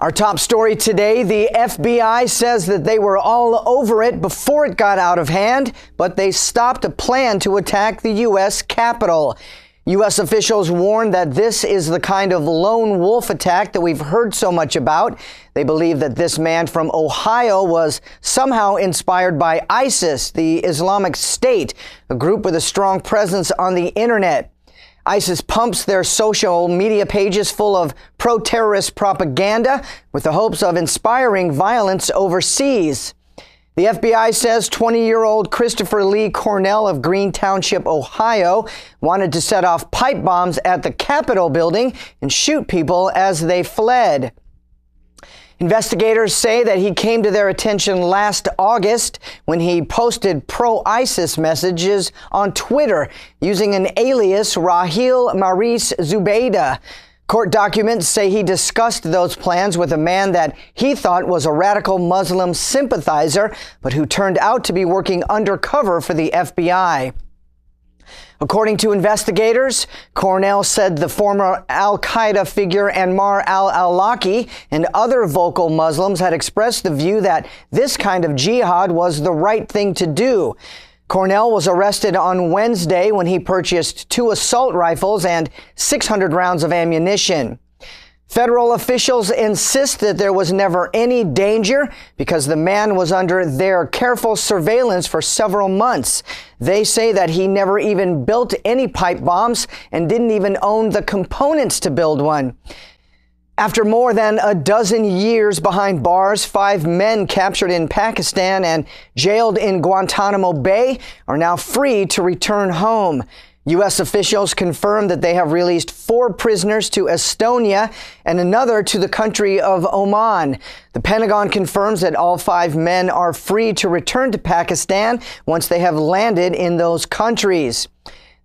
Our top story today, the FBI says that they were all over it before it got out of hand, but they stopped a plan to attack the U.S. Capitol. U.S. officials warned that this is the kind of lone wolf attack that we've heard so much about. They believe that this man from Ohio was somehow inspired by ISIS, the Islamic State, a group with a strong presence on the internet. ISIS pumps their social media pages full of pro-terrorist propaganda with the hopes of inspiring violence overseas. The FBI says 20-year-old Christopher Lee Cornell of Green Township, Ohio, wanted to set off pipe bombs at the Capitol building and shoot people as they fled. Investigators say that he came to their attention last August when he posted pro-ISIS messages on Twitter using an alias Rahil Maurice Zubaydah. Court documents say he discussed those plans with a man that he thought was a radical Muslim sympathizer, but who turned out to be working undercover for the FBI. According to investigators, Cornell said the former al-Qaeda figure Anwar al-Awlaki and other vocal Muslims had expressed the view that this kind of jihad was the right thing to do. Cornell was arrested on Wednesday when he purchased 2 assault rifles and 600 rounds of ammunition. Federal officials insist that there was never any danger because the man was under their careful surveillance for several months. They say that he never even built any pipe bombs and didn't even own the components to build one. After more than a dozen years behind bars, 5 men captured in Pakistan and jailed in Guantanamo Bay are now free to return home. U.S. officials confirmed that they have released 4 prisoners to Estonia and another to the country of Oman. The Pentagon confirms that all 5 men are free to return to Pakistan once they have landed in those countries.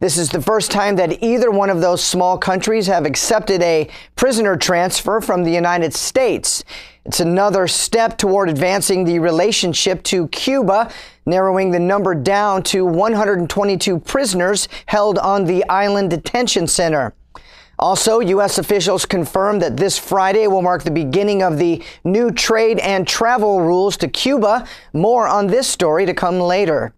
This is the first time that either one of those small countries have accepted a prisoner transfer from the United States. It's another step toward advancing the relationship to Cuba, narrowing the number down to 122 prisoners held on the island detention center. Also, U.S. officials confirmed that this Friday will mark the beginning of the new trade and travel rules to Cuba. More on this story to come later.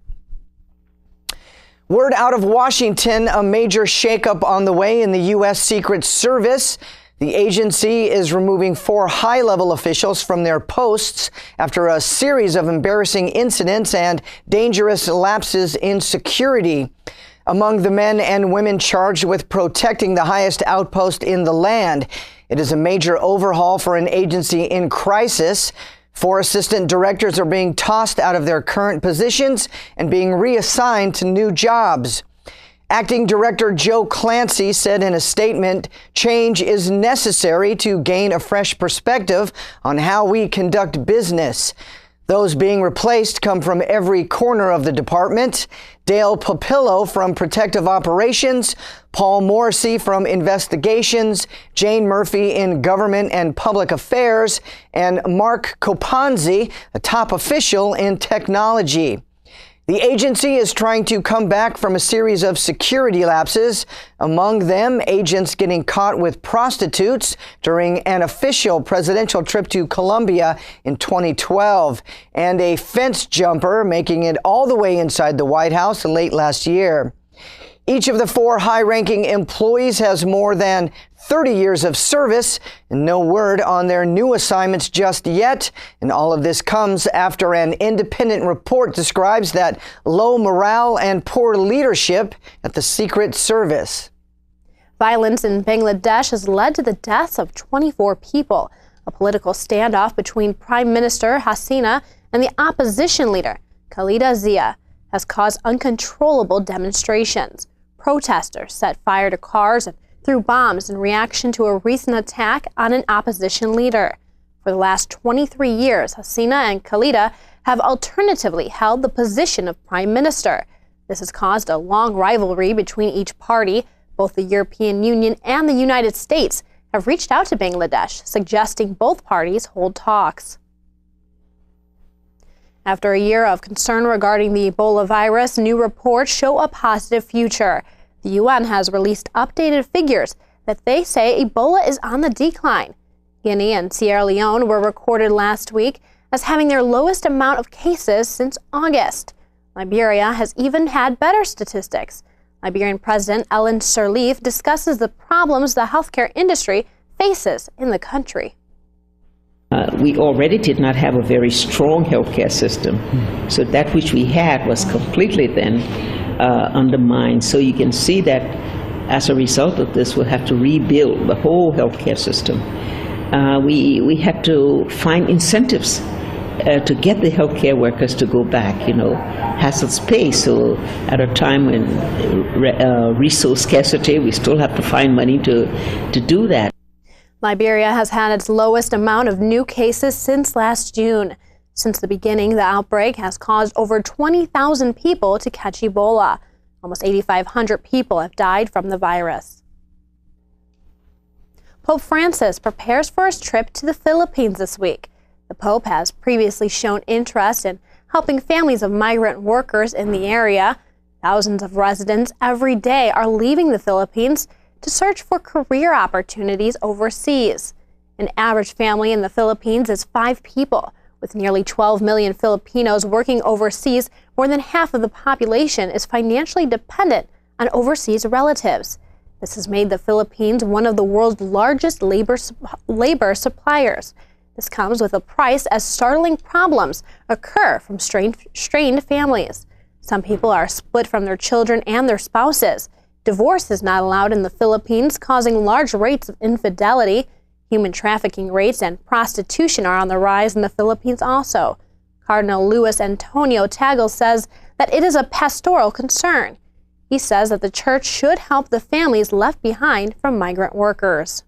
Word out of Washington, a major shakeup on the way in the U.S. Secret Service. The agency is removing 4 high-level officials from their posts after a series of embarrassing incidents and dangerous lapses in security. Among the men and women charged with protecting the highest outpost in the land, it is a major overhaul for an agency in crisis. 4 assistant directors are being tossed out of their current positions and being reassigned to new jobs. Acting Director Joe Clancy said in a statement, "Change is necessary to gain a fresh perspective on how we conduct business." Those being replaced come from every corner of the department. Dale Papillo from Protective Operations, Paul Morrissey from Investigations, Jane Murphy in Government and Public Affairs, and Mark Copanzi, a top official in technology. The agency is trying to come back from a series of security lapses, among them agents getting caught with prostitutes during an official presidential trip to Colombia in 2012, and a fence jumper making it all the way inside the White House late last year. Each of the 4 high-ranking employees has more than 30 years of service, and no word on their new assignments just yet. And all of this comes after an independent report describes that low morale and poor leadership at the Secret Service. Violence in Bangladesh has led to the deaths of 24 people. A political standoff between Prime Minister Hasina and the opposition leader, Khalida Zia, has caused uncontrollable demonstrations. Protesters set fire to cars and threw bombs in reaction to a recent attack on an opposition leader. For the last 23 years, Hasina and Khalida have alternatively held the position of prime minister. This has caused a long rivalry between each party. Both the European Union and the United States have reached out to Bangladesh, suggesting both parties hold talks. After a year of concern regarding the Ebola virus, new reports show a positive future. The UN has released updated figures that they say Ebola is on the decline. Guinea and Sierra Leone were recorded last week as having their lowest amount of cases since August. Liberia has even had better statistics. Liberian President Ellen Sirleaf discusses the problems the healthcare industry faces in the country. We already did not have a very strong healthcare system, so that which we had was completely then undermined. So you can see that as a result of this, we'll have to rebuild the whole healthcare system. We had to find incentives to get the healthcare workers to go back, hazardous pay. So at a time when resource scarcity, we still have to find money to do that. Liberia has had its lowest amount of new cases since last June. Since the beginning, the outbreak has caused over 20,000 people to catch Ebola. Almost 8,500 people have died from the virus. Pope Francis prepares for his trip to the Philippines this week. The Pope has previously shown interest in helping families of migrant workers in the area. Thousands of residents every day are leaving the Philippines to search for career opportunities overseas. An average family in the Philippines is 5 people. With nearly 12 million Filipinos working overseas, more than half of the population is financially dependent on overseas relatives. This has made the Philippines one of the world's largest labor suppliers. This comes with a price as startling problems occur from strained families. Some people are split from their children and their spouses. Divorce is not allowed in the Philippines, causing large rates of infidelity. Human trafficking rates and prostitution are on the rise in the Philippines also. Cardinal Luis Antonio Tagle says that it is a pastoral concern. He says that the church should help the families left behind from migrant workers.